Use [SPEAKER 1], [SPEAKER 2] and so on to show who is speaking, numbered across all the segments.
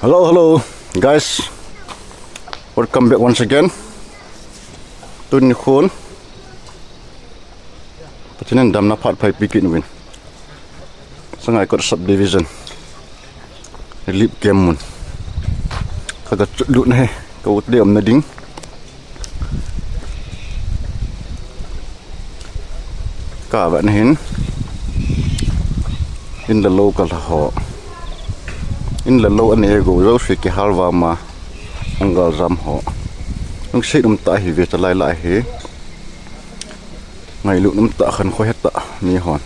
[SPEAKER 1] Hello, guys. Welcome back once again. Tun khun. Pachinan dam na phat phai pikin win. SANGAIKOT subdivision. Lip game mun. Kaga lut na he. Kau diam na ding. Ka bạn hin. In the local ho. In the low and ego rose ki halva ma angal zam ho nung sei dum ta hi ve chalai lai he ngai lu num ta khan kho heta ni hon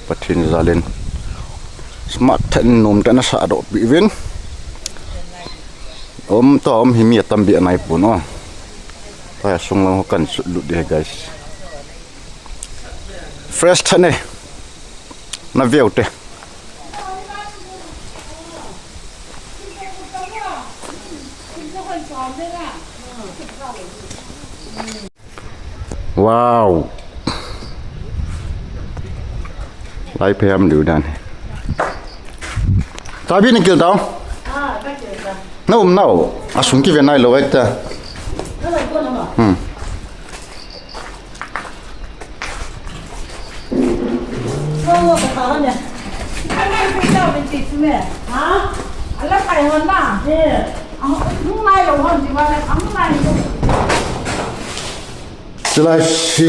[SPEAKER 1] pathin zalen smart ten nom tan sa do bi ven tom hi mi tam bi anai pu no ta sung lang ho kan lu de guys fresh thane na veute Wow. Lai PM điều đàn. Ta biết nên kêu tao. Nấu. À xuống cái viên này lâu ấy ta. Lại xí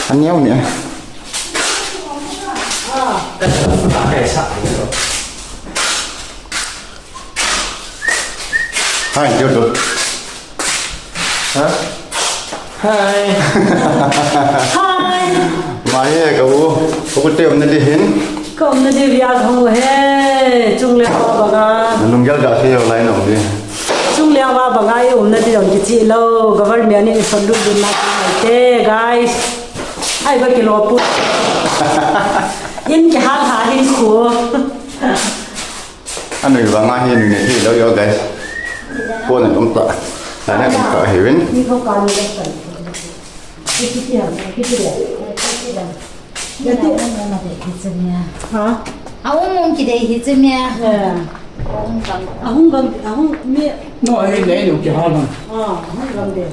[SPEAKER 1] anh nhau nhỉ hai chưa được hả hai mai cậu có tiệm nên đi hin
[SPEAKER 2] cậu nên đi việc không hết chung lên bao cả
[SPEAKER 1] lùng giáo cả theo lại nào đi
[SPEAKER 2] chung liang ba bangai nên đi dòng chị lâu government này phân được đến nào thế guys ai có kilo put in cái hang hà in khua
[SPEAKER 1] anh người vàng ai hiện này thì đâu có guys cô này cũng tạ là này cũng tạ hiểu biết
[SPEAKER 2] đi không còn gì hết cái gì
[SPEAKER 3] Hả? Ông mong chị đây hết chưa mẹ?
[SPEAKER 2] không mẹ
[SPEAKER 4] nó hay lấy được cái hàng
[SPEAKER 2] không cần đấy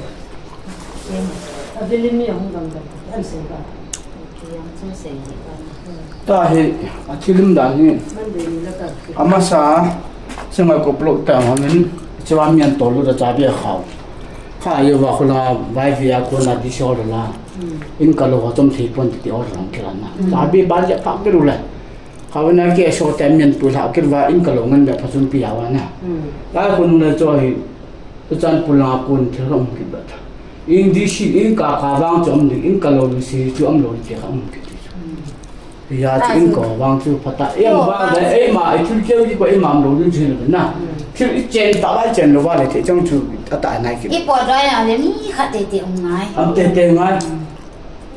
[SPEAKER 2] ở bên mẹ không cần đấy anh sẽ cả
[SPEAKER 4] ta hay chỉ lâm đàn này amasa SANGAIKOT block ta mình chỉ làm miền tổ lu đã trả biệt khảo khai yêu vào là vài việc của là đi sau là in cả lô trong thị phần thì ở trong kia là trả biệt bán giá khác cái rồiเขาเนี่ยแกโชว์แต่เมียนตัวเขาคิดว่าอินกะโหลเงินแบบผสมเปียวนะแล้วคนเนี่ยจอยอาจารย์ปุลาคนที่เราคิดแบบอินดิชีอินกะกะวางจอมดิอินกะโหลดิชีจอมโหลดิเขาคิดดิยาจิอินกะวางจูพัตตาเอ็มว่าแต่เอ็มมาไอ้ทุกเจ้าที่ก็เอ็มมาโหลดิชีเลยนะที่เจนตาไอ้เจนรู้ว่าเลยที่จังจูตาไหนคิด
[SPEAKER 3] อีปอดร้อยอ่ะเดี๋ยวนี้ขัดเตะองไง
[SPEAKER 4] เตะไง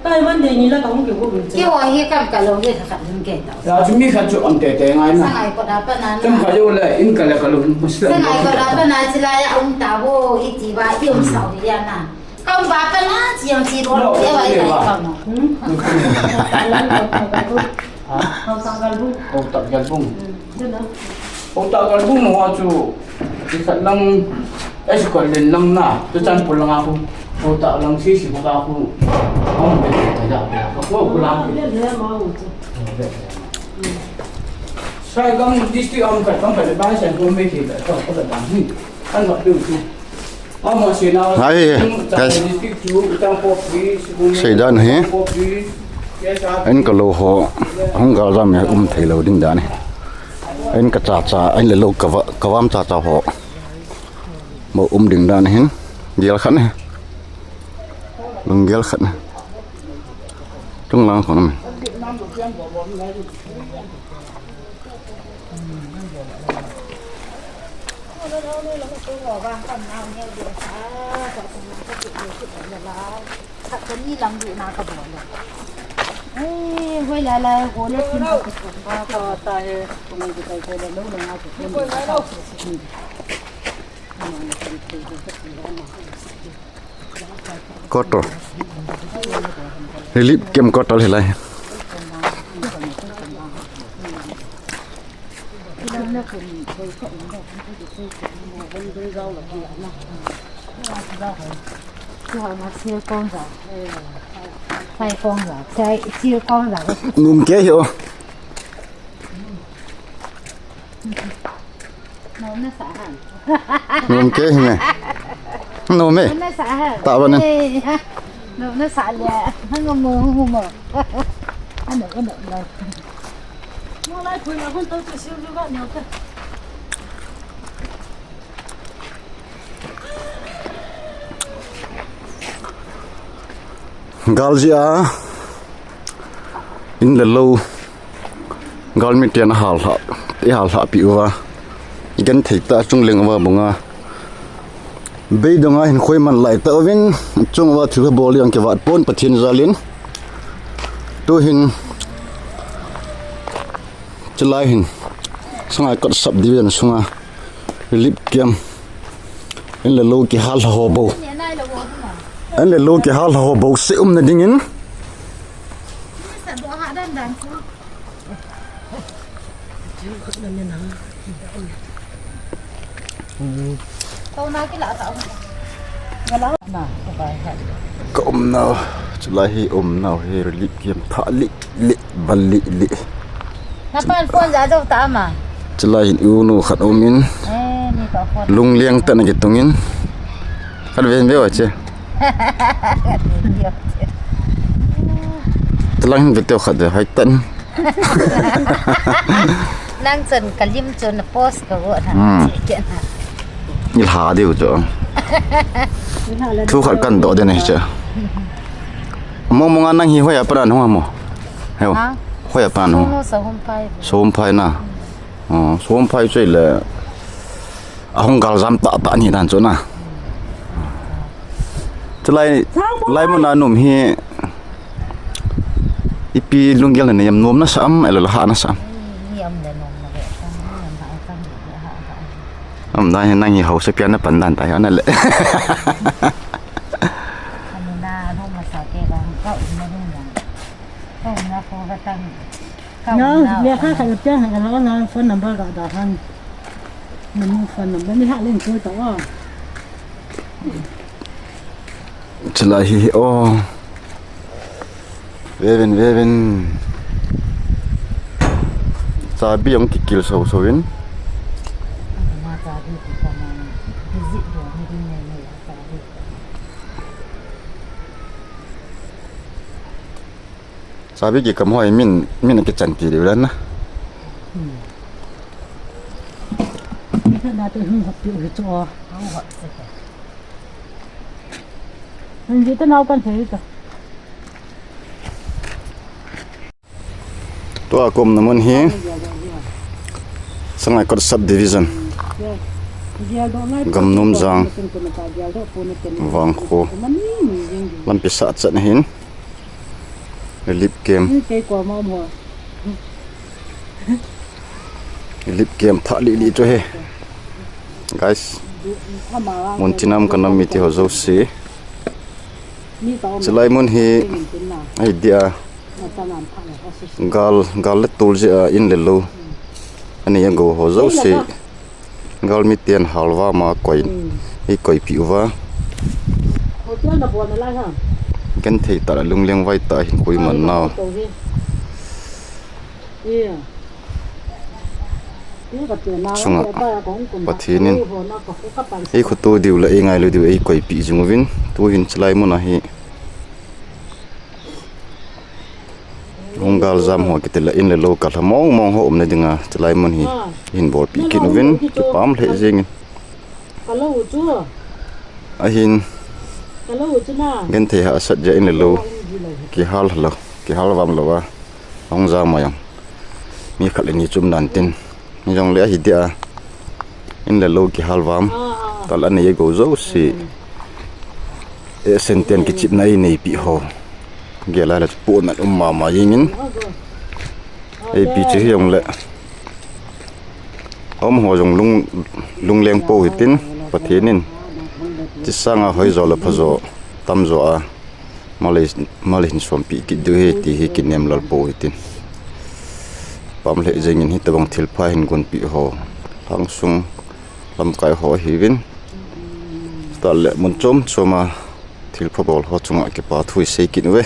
[SPEAKER 2] tại vấn đề như là không kiểu của mình
[SPEAKER 3] cái hoa hi cầm cả lồng cáiขัดยังเก่งต่อ
[SPEAKER 4] แล้วจะมีขัดจุเตะไงนะ
[SPEAKER 3] SANGAIKOT apa nana
[SPEAKER 4] จำเขาอยู่เลยอินกะเลยกะโหลมุสลิม
[SPEAKER 3] SANGAIKOT apa nana sih lah om tahu itu bah itu om Saudi ya na kau apa nana sih yang sih dulu dia bah itu kau no
[SPEAKER 2] không sang galbu
[SPEAKER 4] ông tập galbung ông tập galbung nó hoa chú cái khát lăng ấy chỉ còn lên lăng na tôi chăn phụ lăng aku ông tập lăng xí xí của aku ông bên này đã có phụ lăng sai găng district ông phải không phải bán sản phẩm mấy thì phải có thể bán gì ăn mặc được chứ ông mà xí nào district chú trong phố phí
[SPEAKER 1] xây đan he anh cả lô họ không gạo ra mẹ thấy lâu đinh đá này anh cả cha anh là lâu cả vam cha họ mà đinh đá này gel khăn này lưng gel khăn trong lăng của nó
[SPEAKER 3] cái gì làm gì nào có bỏ được với lại cô lấy kim vào cái cục
[SPEAKER 2] cho ta cũng mình cái cái là nấu là chỉ
[SPEAKER 1] cốt rồi lip kem cốt rồi lại nôm kế hiểu nôm kế hình này nôm ấy tạo vào này
[SPEAKER 3] nó xả lẹ nó mờ ăn được rồi
[SPEAKER 2] nó lại quên là con tôi tự siêu như vậy nhiều cơ
[SPEAKER 1] Galzia in the low Galmitian hal piwa ikan thita chungling wa bunga beidonga hin khoiman lai ta win chungwa thil bol yang ke wat pon pathin zalin to hin chlai hin SANGAIKOT subdivision sunga lip kiam in the low ki hal hobo anh là lô cái hal hồ bầu sẽ na dingin có nào lại hi nào hi lip kiam thả li bali li
[SPEAKER 3] Napan phone giá đâu ta mà
[SPEAKER 1] lại hi uno khat omin lung liang tan cái tungin phát về vậy chứ telang betul khada haitan
[SPEAKER 3] đang chân cả lim chân là post cả vợ thằng
[SPEAKER 1] như hà điều cho thu khát cần độ đây này chứ mong mong anh năng hi hoya pan không mà hiểu hoya pan không sôm phai na sôm phai chơi là không gal jam ta ni dan chỗ na lại một nôm hi ipi lunggel này yam nom na sam elo ha na sam đây nang hi hau se pian na pan dan tai ana le
[SPEAKER 2] nó việc khác phải chơi hay là nó phân nằm bao gạo hơn mình phân nằm bên hạ lên chơi tao
[SPEAKER 1] Celai hi veven sabi yang kikil sawin sabi ki kam hoi min ke chanti de lan na
[SPEAKER 2] cái nào tôi không học được cho mình chỉ tới nào cần thế cả
[SPEAKER 1] to akom naman hi SANGAIKOT subdivision At.Gamnomjang Wangkho lampi sa chat hin lip game tha li cho he guys montinam kanam miti ho zo si chlai mun hi idea gal le tul je in le lo ani yang go ho zo si gal mi tian halwa ma koi piwa kan thei ta lung leng vai ta hin koi man na sunga pathinin ei khutu diu la engai lo diu ei koi pi jungwin tu hin chlai mun a hi gal jam ho kitela in le lo ka mong ho omna dinga chlai mun hi hin bol pi kinovin ki pam le jing a hin gen the ha sat ja in le lo ki hal wam lo wa ong za ma yang mi khale ni chum dan tin ni jong le hi dia in le lo ki hal wam tal an ye go zo si e senten ki chip nai nei pi ho gela la pu na ma yingin ei pi chi yong le om ho jong lung leng po hitin pathinin chi sanga hoi zo la phazo tam zo a malin som pi ki du he ti hi ki nem lal po hitin pam le jengin hi tabang thilpha hin gun pi ho thang sung lam kai ho hiwin ta le mun chom choma thilpha bol ho chunga ke pa thui sei kin we